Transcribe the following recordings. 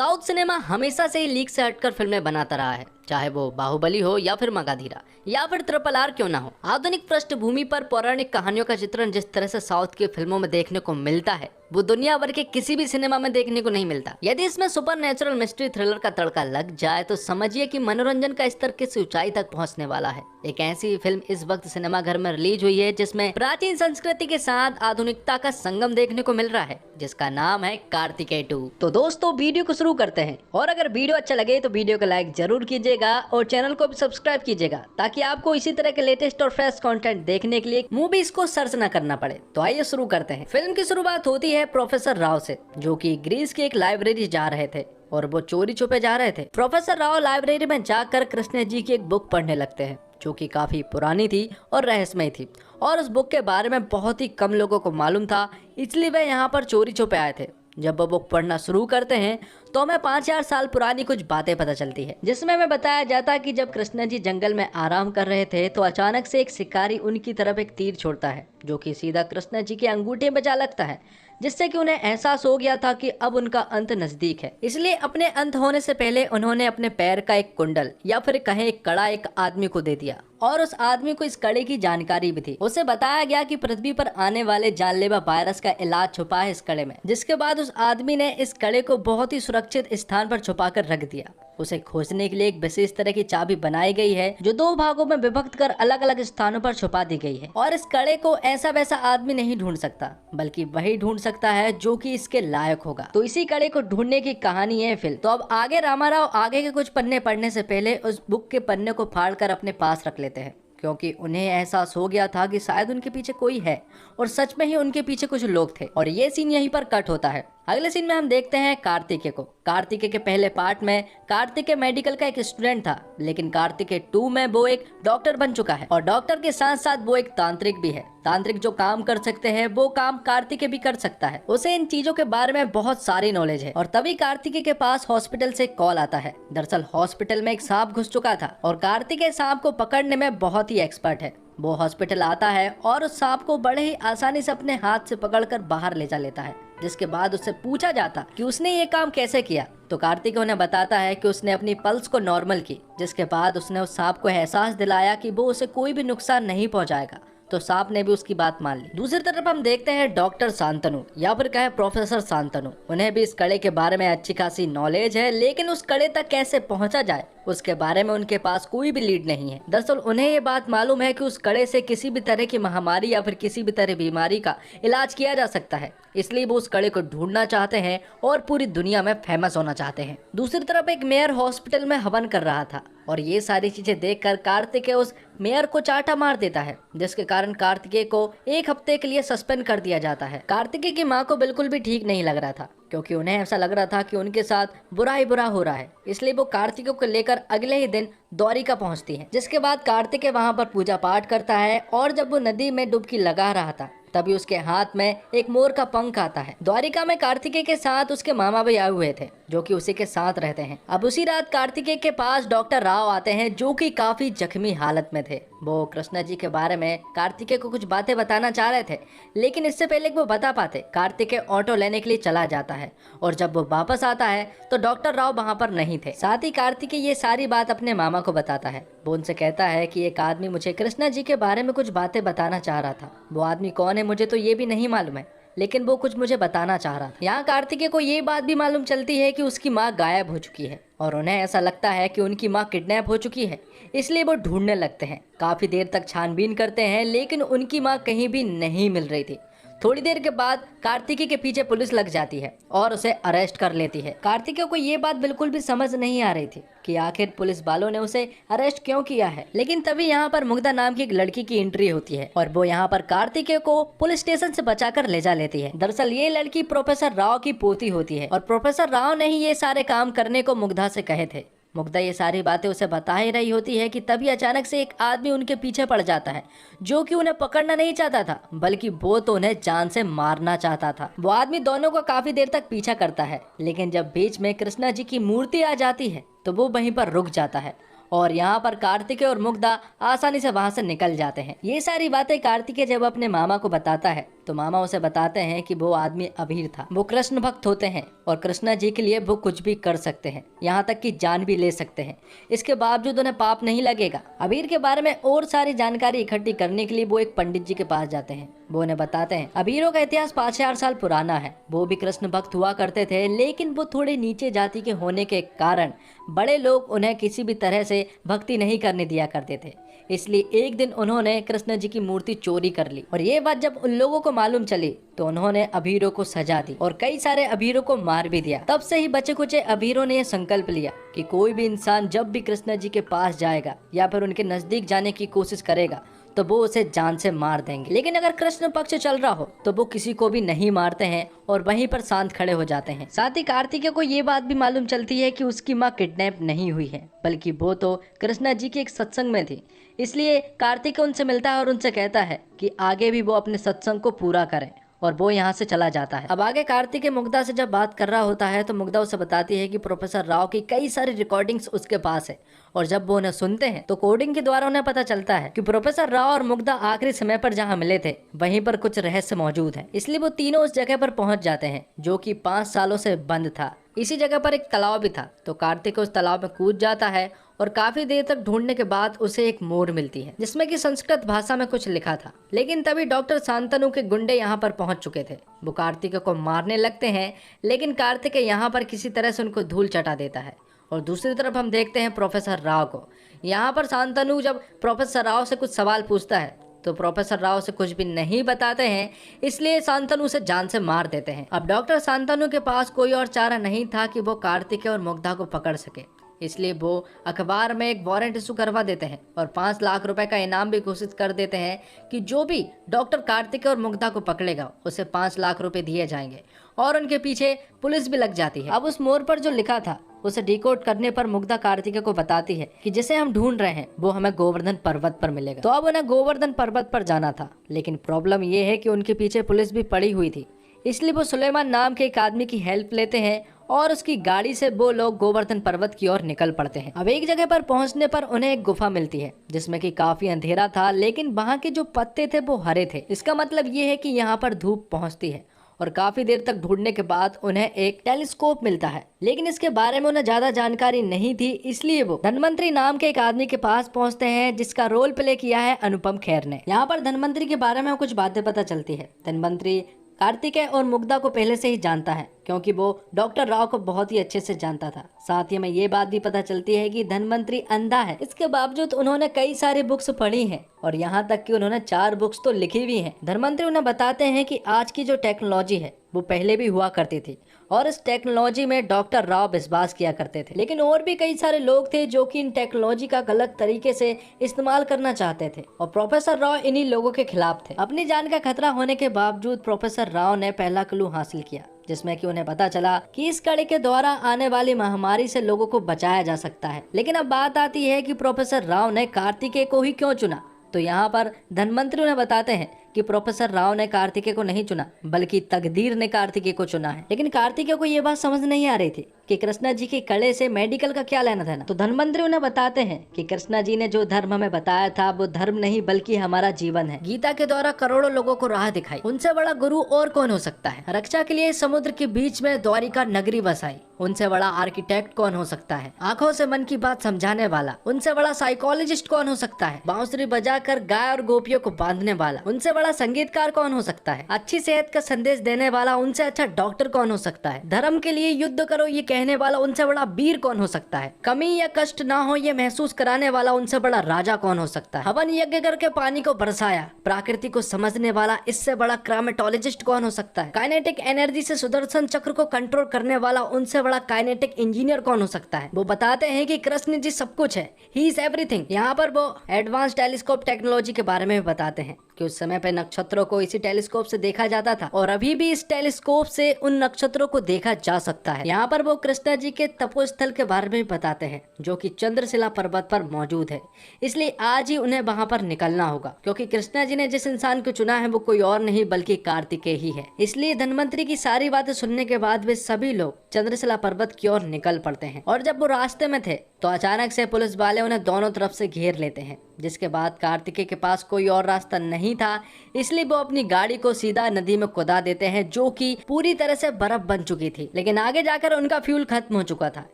South cinema हमेशा से ही leak से हटकर फिल्में बनाता रहा है, चाहे वो बाहुबली हो या फिर मगाधीरा या फिर ट्रिपल आर क्यों ना हो। आधुनिक पृष्ठभूमि पर पौराणिक कहानियों का चित्रण जिस तरह से साउथ की फिल्मों में देखने को मिलता है वो दुनिया भर के किसी भी सिनेमा में देखने को नहीं मिलता। यदि इसमें सुपर नेचुरल मिस्ट्री थ्रिलर का तड़का लग जाए तो समझिए कि मनोरंजन का स्तर किस ऊंचाई तक पहुंचने वाला है। एक ऐसी फिल्म इस वक्त सिनेमाघर में रिलीज हुई है जिसमें प्राचीन संस्कृति के साथ आधुनिकता का संगम देखने को मिल रहा है, जिसका नाम है कार्तिकेय 2। तो दोस्तों वीडियो को शुरू करते हैं, और अगर वीडियो अच्छा लगे तो वीडियो को लाइक जरूर कीजिएगा और चैनल को भी सब्सक्राइब कीजिएगा ताकि आपको इसी तरह के लेटेस्ट और फ्रेश कंटेंट देखने के लिए मूवीज को सर्च न करना पड़े। तो आइए शुरू करते हैं। फिल्म की शुरुआत होती है प्रोफेसर राव से, जो कि ग्रीस की एक लाइब्रेरी जा रहे थे और वो चोरी छुपे जा रहे थे। प्रोफेसर राव लाइब्रेरी में जाकर कृष्ण जी की एक बुक पढ़ने लगते हैं जो कि काफी पुरानी थी और रहस्यमय थी, और उस बुक के बारे में बहुत ही कम लोगों को मालूम था, इसलिए वे यहाँ पर चोरी छुपे आए थे। जब वो बुक पढ़ना शुरू करते हैं तो हमें 5000 साल पुरानी कुछ बातें पता चलती है, जिसमें हमें बताया जाता है कि जब कृष्ण जी जंगल में आराम कर रहे थे तो अचानक से एक शिकारी उनकी तरफ एक तीर छोड़ता है जो कि सीधा कृष्ण जी के अंगूठे में जा लगता है, जिससे कि उन्हें एहसास हो गया था कि अब उनका अंत नजदीक है। इसलिए अपने अंत होने से पहले उन्होंने अपने पैर का एक कुंडल या फिर कहें एक कड़ा एक आदमी को दे दिया, और उस आदमी को इस कड़े की जानकारी भी थी। उसे बताया गया कि पृथ्वी पर आने वाले जानलेवा वायरस का इलाज छुपा है इस कड़े में, जिसके बाद उस आदमी ने इस कड़े को बहुत ही सुरक्षित स्थान पर छुपाकर रख दिया। उसे खोजने के लिए एक विशेष तरह की चाबी बनाई गई है जो 2 भागों में विभक्त कर अलग अलग स्थानों पर छुपा दी गई है, और इस कड़े को ऐसा वैसा आदमी नहीं ढूंढ सकता, बल्कि वही ढूंढ सकता है जो कि इसके लायक होगा। तो इसी कड़े को ढूंढने की कहानी है फिल्म। तो अब आगे रामाराव आगे के कुछ पन्ने पढ़ने से पहले उस बुक के पन्ने को फाड़ कर अपने पास रख लेते हैं, क्योंकि उन्हें एहसास हो गया था कि शायद उनके पीछे कोई है, और सच में ही उनके पीछे कुछ लोग थे। और ये सीन यहीं पर कट होता है। अगले सीन में हम देखते हैं कार्तिकेय को। कार्तिकेय के पहले पार्ट में कार्तिकेय मेडिकल का एक स्टूडेंट था, लेकिन कार्तिकेय 2 में वो एक डॉक्टर बन चुका है, और डॉक्टर के साथ साथ वो एक तांत्रिक भी है। तांत्रिक जो काम कर सकते हैं वो काम कार्तिकेय भी कर सकता है। उसे इन चीजों के बारे में बहुत सारी नॉलेज है। और तभी कार्तिकेय के पास हॉस्पिटल से कॉल आता है। दरअसल हॉस्पिटल में एक सांप घुस चुका था और कार्तिकेय सांप को पकड़ने में बहुत ही एक्सपर्ट है। वो हॉस्पिटल आता है और उस सांप को बड़े ही आसानी से अपने हाथ से पकड़कर बाहर ले जा लेता है, जिसके बाद उससे पूछा जाता कि उसने ये काम कैसे किया, तो कार्तिकेय उन्हें बताता है कि उसने अपनी पल्स को नॉर्मल की, जिसके बाद उसने उस सांप को एहसास दिलाया कि वो उसे कोई भी नुकसान नहीं पहुंचाएगा। तो सांप ने भी उसकी बात मान ली। दूसरी तरफ हम देखते हैं डॉक्टर शांतनु या फिर कहे प्रोफेसर शांतनु। उन्हें भी इस कड़े के बारे में अच्छी खासी नॉलेज है, लेकिन उस कड़े तक कैसे पहुंचा जाए उसके बारे में उनके पास कोई भी लीड नहीं है। दरअसल उन्हें ये बात मालूम है कि उस कड़े से किसी भी तरह की महामारी या फिर किसी भी तरह बीमारी का इलाज किया जा सकता है, इसलिए वो उस कड़े को ढूंढना चाहते हैं और पूरी दुनिया में फेमस होना चाहते हैं। दूसरी तरफ एक मेयर हॉस्पिटल में हवन कर रहा था, और ये सारी चीजें देखकर कार्तिकेय उस मेयर को चाटा मार देता है, जिसके कारण कार्तिकेय को 1 हफ्ते के लिए सस्पेंड कर दिया जाता है। कार्तिकेय की माँ को बिल्कुल भी ठीक नहीं लग रहा था, क्योंकि उन्हें ऐसा लग रहा था कि उनके साथ बुरा ही बुरा हो रहा है, इसलिए वो कार्तिकेय को लेकर अगले ही दिन द्वारिका पहुंचती है। जिसके बाद कार्तिकेय वहां पर पूजा पाठ करता है, और जब वो नदी में डुबकी लगा रहा था तभी उसके हाथ में एक मोर का पंख आता है। द्वारिका में कार्तिकेय के साथ उसके मामा भी आए हुए थे, जो कि उसी के साथ रहते हैं। अब उसी रात कार्तिकेय के पास डॉक्टर राव आते हैं, जो कि काफी जख्मी हालत में थे। वो कृष्णा जी के बारे में कार्तिकेय को कुछ बातें बताना चाह रहे थे, लेकिन इससे पहले कि वो बता पाते कार्तिकेय ऑटो लेने के लिए चला जाता है, और जब वो वापस आता है तो डॉक्टर राव वहाँ पर नहीं थे। साथ ही कार्तिकेय ये सारी बात अपने मामा को बताता है। वो उनसे कहता है कि एक आदमी मुझे कृष्णा जी के बारे में कुछ बातें बताना चाह रहा था। वो आदमी कौन है मुझे तो ये भी नहीं मालूम है, लेकिन वो कुछ मुझे बताना चाह रहा था। यहाँ कार्तिकेय को ये बात भी मालूम चलती है कि उसकी माँ गायब हो चुकी है, और उन्हें ऐसा लगता है कि उनकी माँ किडनैप हो चुकी है, इसलिए वो ढूंढने लगते हैं। काफी देर तक छानबीन करते हैं, लेकिन उनकी माँ कहीं भी नहीं मिल रही थी। थोड़ी देर के बाद कार्तिकेय के पीछे पुलिस लग जाती है और उसे अरेस्ट कर लेती है। कार्तिकेय को ये बात बिल्कुल भी समझ नहीं आ रही थी कि आखिर पुलिस वालों ने उसे अरेस्ट क्यों किया है, लेकिन तभी यहाँ पर मुग्धा नाम की एक लड़की की एंट्री होती है, और वो यहाँ पर कार्तिकेय को पुलिस स्टेशन से बचाकर ले जा लेती है। दरअसल ये लड़की प्रोफेसर राव की पोती होती है, और प्रोफेसर राव ने ही ये सारे काम करने को मुग्धा से कहे थे। मुग्धा ये सारी बातें उसे बता ही रही होती है कि तभी अचानक से एक आदमी उनके पीछे पड़ जाता है, जो कि उन्हें पकड़ना नहीं चाहता था, बल्कि वो तो उन्हें जान से मारना चाहता था। वो आदमी दोनों को काफी देर तक पीछा करता है, लेकिन जब बीच में कृष्णा जी की मूर्ति आ जाती है तो वो वहीं पर रुक जाता है, और यहाँ पर कार्तिकेय और मुग्धा आसानी से वहाँ से निकल जाते हैं। ये सारी बातें कार्तिकेय जब अपने मामा को बताता है तो मामा उसे बताते हैं कि वो आदमी अबीर था। वो कृष्ण भक्त होते हैं और कृष्णा जी के लिए वो कुछ भी कर सकते हैं, यहाँ तक कि जान भी ले सकते हैं। इसके बावजूद उन्हें पाप नहीं लगेगा। अबीर के बारे में और सारी जानकारी इकट्ठी करने के लिए वो एक पंडित जी के पास जाते हैं। वो उन्हें बताते हैं अबीरों का इतिहास 5000 साल पुराना है। वो भी कृष्ण भक्त हुआ करते थे, लेकिन वो थोड़े नीचे जाति के होने के कारण बड़े लोग उन्हें किसी भी तरह से भक्ति नहीं करने दिया करते थे। इसलिए एक दिन उन्होंने कृष्ण जी की मूर्ति चोरी कर ली और ये बात जब उन लोगों को मालूम चली तो उन्होंने अबीरों को सजा दी और कई सारे अबीरों को मार भी दिया। तब से ही बचे कुचे अबीरों ने यह संकल्प लिया कि कोई भी इंसान जब भी कृष्ण जी के पास जाएगा या फिर उनके नजदीक जाने की कोशिश करेगा तो वो उसे जान से मार देंगे। लेकिन अगर कृष्ण पक्ष चल रहा हो तो वो किसी को भी नहीं मारते हैं और वहीं पर शांत खड़े हो जाते हैं। साथ ही कार्तिकेय को ये बात भी मालूम चलती है कि उसकी माँ किडनैप नहीं हुई है, बल्कि वो तो कृष्णा जी के एक सत्संग में थी। इसलिए कार्तिकेय उनसे मिलता है और उनसे कहता है कि आगे भी वो अपने सत्संग को पूरा करें और वो यहाँ से चला जाता है। अब आगे कार्तिकेय मुग्धा से जब बात कर रहा होता है तो मुग्धा उसे बताती है कि प्रोफेसर राव की कई सारी रिकॉर्डिंग्स उसके पास है और जब वो उन्हें सुनते हैं तो कोडिंग के द्वारा उन्हें पता चलता है कि प्रोफेसर राव और मुग्धा आखिरी समय पर जहाँ मिले थे वहीं पर कुछ रहस्य मौजूद है। इसलिए वो तीनों उस जगह पर पहुंच जाते हैं जो कि 5 सालों से बंद था। इसी जगह पर एक तालाब भी था तो कार्तिकेय उस तालाब में कूद जाता है और काफी देर तक ढूंढने के बाद उसे एक मोर मिलती है जिसमें कि संस्कृत भाषा में कुछ लिखा था। लेकिन तभी डॉक्टर शांतनु के गुंडे यहाँ पर पहुंच चुके थे। वो कार्तिकेय को मारने लगते हैं, लेकिन कार्तिकेय यहाँ पर किसी तरह से उनको धूल चटा देता है। और दूसरी तरफ हम देखते हैं प्रोफेसर राव को। यहाँ पर शांतनु जब प्रोफेसर राव से कुछ सवाल पूछता है तो प्रोफेसर राव से कुछ भी नहीं बताते हैं, इसलिए शांतनु उसे जान से मार देते हैं। अब डॉक्टर शांतनु के पास कोई और चारा नहीं था कि वो कार्तिकेय और मुग्धा को पकड़ सके, इसलिए वो अखबार में एक वारंट इशू करवा देते हैं और 5 लाख रुपए का इनाम भी घोषित कर देते हैं कि जो भी डॉक्टर कार्तिकेय और मुग्धा को पकड़ेगा उसे 5 लाख रुपए दिए जाएंगे। और उनके पीछे पुलिस भी लग जाती है। अब उस मोर पर जो लिखा था उसे डिकोड करने पर मुग्धा कार्तिकेय को बताती है कि जिसे हम ढूंढ रहे हैं वो हमें गोवर्धन पर्वत पर मिलेगा। तो अब उन्हें गोवर्धन पर्वत पर जाना था, लेकिन प्रॉब्लम ये है कि उनके पीछे पुलिस भी पड़ी हुई थी। इसलिए वो सुलेमान नाम के एक आदमी की हेल्प लेते हैं और उसकी गाड़ी से वो लोग गोवर्धन पर्वत की ओर निकल पड़ते हैं। अब एक जगह पर पहुंचने पर उन्हें एक गुफा मिलती है जिसमें कि काफी अंधेरा था, लेकिन वहां के जो पत्ते थे वो हरे थे। इसका मतलब ये है कि यहाँ पर धूप पहुंचती है। और काफी देर तक ढूंढने के बाद उन्हें एक टेलीस्कोप मिलता है, लेकिन इसके बारे में उन्हें ज्यादा जानकारी नहीं थी। इसलिए वो धनवंतरी नाम के एक आदमी के पास पहुंचते हैं जिसका रोल प्ले किया है अनुपम खेर ने। यहाँ पर धनवंतरी के बारे में कुछ बातें पता चलती है। धनवंतरी कार्तिकेय और मुग्धा को पहले से ही जानता है क्योंकि वो डॉक्टर राव को बहुत ही अच्छे से जानता था। साथ ही में ये बात भी पता चलती है कि धनवंतरी अंधा है। इसके बावजूद उन्होंने कई सारी बुक्स पढ़ी हैं और यहाँ तक कि उन्होंने 4 बुक्स तो लिखी भी हैं। धनवंतरी उन्हें बताते हैं कि आज की जो टेक्नोलॉजी है वो पहले भी हुआ करती थी और इस टेक्नोलॉजी में डॉक्टर राव विश्वास किया करते थे, लेकिन और भी कई सारे लोग थे जो कि इन टेक्नोलॉजी का गलत तरीके से इस्तेमाल करना चाहते थे और प्रोफेसर राव इन्हीं लोगों के खिलाफ थे। अपनी जान का खतरा होने के बावजूद प्रोफेसर राव ने पहला क्लू हासिल किया जिसमें कि उन्हें पता चला कि इस कड़ी के द्वारा आने वाली महामारी से लोगों को बचाया जा सकता है। लेकिन अब बात आती है कि प्रोफेसर राव ने कार्तिकेय को ही क्यों चुना। तो यहाँ पर धनवंतरी उन्हें बताते हैं कि प्रोफेसर राव ने कार्तिकेय को नहीं चुना बल्कि तकदीर ने कार्तिकेय को चुना है। लेकिन कार्तिकेय को ये बात समझ नहीं आ रही थी कि कृष्णा जी के कड़े से मेडिकल का क्या लेना देना। तो धनवंतरी उन्हें बताते हैं कि कृष्णा जी ने जो धर्म हमें बताया था वो धर्म नहीं बल्कि हमारा जीवन है। गीता के द्वारा करोड़ों लोगों को राह दिखाई, उनसे बड़ा गुरु और कौन हो सकता है। रक्षा के लिए समुद्र के बीच में द्वारिका नगरी बसाई, उनसे बड़ा आर्किटेक्ट कौन हो सकता है। आंखों से मन की बात समझाने वाला, उनसे बड़ा साइकोलॉजिस्ट कौन हो सकता है। बांसुरी बजाकर गाय और गोपियों को बांधने वाला, उनसे बड़ा संगीतकार कौन हो सकता है। अच्छी सेहत का संदेश देने वाला, उनसे अच्छा डॉक्टर कौन हो सकता है। धर्म के लिए युद्ध करो ये कहने वाला, उनसे बड़ा वीर कौन हो सकता है। कमी या कष्ट ना हो ये महसूस कराने वाला, उनसे बड़ा राजा कौन हो सकता है। हवन यज्ञ करके पानी को बरसाया, प्रकृति को समझने वाला, इससे बड़ा क्रामेटोलॉजिस्ट कौन हो सकता है। काइनेटिक एनर्जी से सुदर्शन चक्र को कंट्रोल करने वाला, उनसे बड़ा काइनेटिक इंजीनियर कौन हो सकता है। वो बताते हैं कि कृष्ण जी सब कुछ है, ही इज एवरीथिंग। यहाँ पर वो एडवांस टेलीस्कोप टेक्नोलॉजी के बारे में बताते हैं कि उस समय पे नक्षत्रों को इसी टेलीस्कोप से देखा जाता था और अभी भी इस टेलीस्कोप से उन नक्षत्रों को देखा जा सकता है। यहाँ पर वो कृष्णा जी के तपोस्थल के बारे में बताते हैं जो कि चंद्रशिला पर्वत पर मौजूद है। इसलिए आज ही उन्हें वहां पर निकलना होगा क्योंकि कृष्णा जी ने जिस इंसान को चुना है वो कोई और नहीं बल्कि कार्तिकेय ही है। इसलिए धनवंतरी की सारी बातें सुनने के बाद वे सभी लोग चंद्रशिला पर्वत की ओर निकल पड़ते हैं और जब वो रास्ते में थे तो अचानक से पुलिस वाले उन्हें दोनों तरफ से घेर लेते हैं। जिसके बाद कार्तिकेय के पास कोई और रास्ता नहीं था, इसलिए वो अपनी गाड़ी को सीधा नदी में कुदा देते हैं, जो कि पूरी तरह से बर्फ बन चुकी थी। लेकिन आगे जाकर उनका फ्यूल खत्म हो चुका था,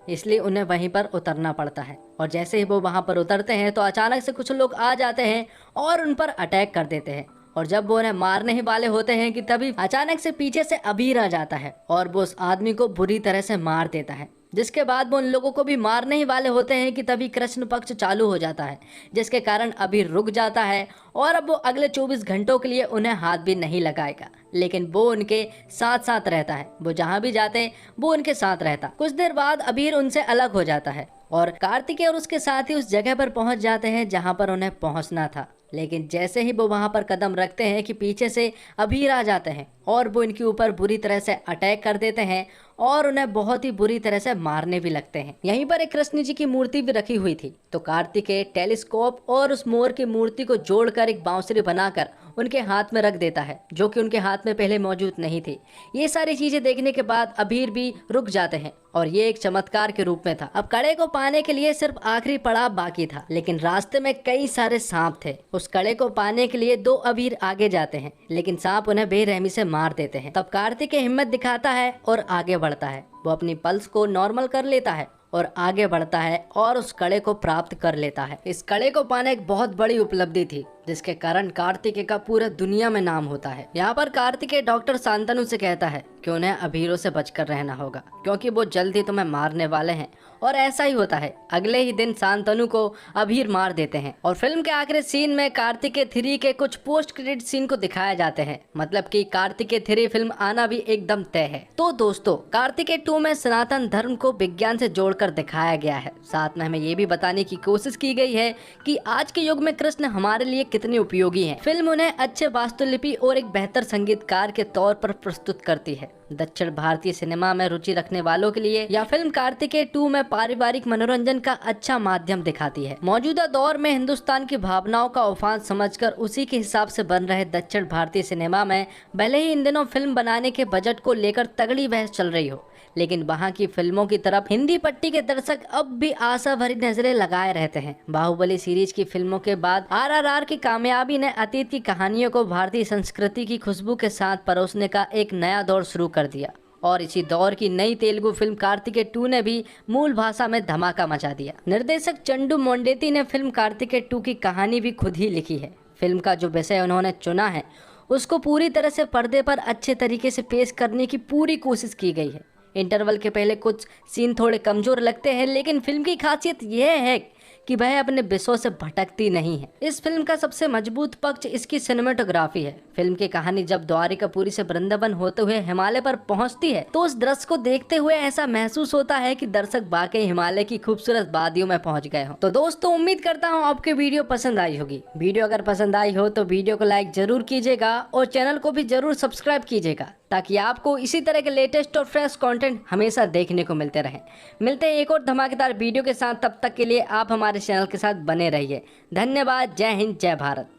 इसलिए उन्हें वहीं पर उतरना पड़ता है। और जैसे ही वो वहां पर उतरते हैं तो अचानक से कुछ लोग आ जाते हैं और उन पर अटैक कर देते हैं। और जब वो उन्हें मारने ही वाले होते हैं कि तभी अचानक से पीछे से अबीर आ जाता है और वो उस आदमी को बुरी तरह से मार देता है। जिसके बाद वो उन लोगों को भी मारने ही वाले होते हैं कि तभी कृष्ण पक्ष चालू हो जाता है, जिसके कारण अबीर रुक जाता है और अब वो अगले 24 घंटों के लिए उन्हें हाथ भी नहीं लगाएगा। लेकिन वो उनके साथ साथ रहता है, वो जहाँ भी जाते हैं वो उनके साथ रहता। कुछ देर बाद अबीर उनसे अलग हो जाता है और कार्तिकेय और उसके साथी उस जगह पर पहुंच जाते हैं जहां पर उन्हें पहुंचना था। लेकिन जैसे ही वो वहां पर कदम रखते हैं कि पीछे से अबीर आ जाते हैं और वो इनके ऊपर बुरी तरह से अटैक कर देते हैं और उन्हें बहुत ही बुरी तरह से मारने भी लगते हैं। यहीं पर एक कृष्ण जी की मूर्ति भी रखी हुई थी, तो कार्तिकेय टेलीस्कोप और उस मोर की मूर्ति को जोड़कर एक बांसुरी बनाकर उनके हाथ में रख देता है, जो कि उनके हाथ में पहले मौजूद नहीं थी। ये सारी चीजें देखने के बाद अबीर भी रुक जाते हैं और ये एक चमत्कार के रूप में था। अब कड़े को पाने के लिए सिर्फ आखिरी पड़ाव बाकी था, लेकिन रास्ते में कई सारे सांप थे। उस कड़े को पाने के लिए 2 अबीर आगे जाते हैं, लेकिन सांप उन्हें बेरहमी से मार देते हैं। तब कार्तिकेय हिम्मत दिखाता है और आगे बढ़ता है। वो अपनी पल्स को नॉर्मल कर लेता है और आगे बढ़ता है और उस कड़े को प्राप्त कर लेता है। इस कड़े को पाना एक बहुत बड़ी उपलब्धि थी, जिसके कारण कार्तिकेय का पूरे दुनिया में नाम होता है। यहाँ पर कार्तिकेय डॉक्टर शांतनु से कहता है कि उन्हें अबीरों से बचकर रहना होगा, क्योंकि वो जल्द ही तुम्हें मारने वाले हैं। और ऐसा ही होता है, अगले ही दिन शांतनु को अबीर मार देते हैं। और फिल्म के आखिरी सीन में कार्तिकेय 3 के कुछ पोस्ट क्रेडिट सीन को दिखाया जाते हैं, मतलब कि कार्तिकेय 3 फिल्म आना भी एकदम तय है। तो दोस्तों, कार्तिकेय 2 में सनातन धर्म को विज्ञान से जोड़कर दिखाया गया है। साथ में हमें ये भी बताने की कोशिश की गई है कि आज के युग में कृष्ण हमारे लिए कितने उपयोगी हैं। फिल्म उन्हें अच्छे वास्तुलिपि और एक बेहतर संगीतकार के तौर पर प्रस्तुत करती है। दक्षिण भारतीय सिनेमा में रुचि रखने वालों के लिए यह फिल्म कार्तिकेय 2 में पारिवारिक मनोरंजन का अच्छा माध्यम दिखाती है। मौजूदा दौर में हिंदुस्तान की भावनाओं का उफान समझकर उसी के हिसाब से बन रहे दक्षिण भारतीय सिनेमा में भले ही इन दिनों फिल्म बनाने के बजट को लेकर तगड़ी बहस चल रही हो, लेकिन वहाँ की फिल्मों की तरफ हिंदी पट्टी के दर्शक अब भी आशा भरी नजरें लगाए रहते हैं। बाहुबली सीरीज की फिल्मों के बाद RRR की कामयाबी ने अतीत की कहानियों को भारतीय संस्कृति की खुशबू के साथ परोसने का एक नया दौर शुरू कर दिया। और इसी दौर की नई तेलुगु फिल्म कार्तिकेय 2 ने भी मूल भाषा में धमाका मचा दिया। निर्देशक चंडू मोंडेती ने फिल्म कार्तिकेय 2 की कहानी भी खुद ही लिखी है। फिल्म का जो विषय उन्होंने चुना है उसको पूरी तरह से पर्दे पर अच्छे तरीके से पेश करने की पूरी कोशिश की गई है। इंटरवल के पहले कुछ सीन थोड़े कमजोर लगते हैं, लेकिन फिल्म की खासियत यह है कि वह अपने विषयों से भटकती नहीं है। इस फिल्म का सबसे मजबूत पक्ष इसकी सिनेमेटोग्राफी है। फिल्म की कहानी जब द्वारिकापुरी से वृंदावन होते हुए हिमालय पर पहुंचती है तो उस दृश्य को देखते हुए ऐसा महसूस होता है कि दर्शक वाकई हिमालय की खूबसूरत वादियों में पहुंच गए हो। तो दोस्तों, उम्मीद करता हूँ आपको वीडियो पसंद आई होगी। वीडियो अगर पसंद आई हो तो वीडियो को लाइक जरूर कीजिएगा और चैनल को भी जरूर सब्सक्राइब कीजिएगा, ताकि आपको इसी तरह के लेटेस्ट और फ्रेश कंटेंट हमेशा देखने को मिलते रहे। मिलते हैं एक और धमाकेदार वीडियो के साथ, तब तक के लिए आप हमारे चैनल के साथ बने रहिए। धन्यवाद। जय हिंद, जय भारत।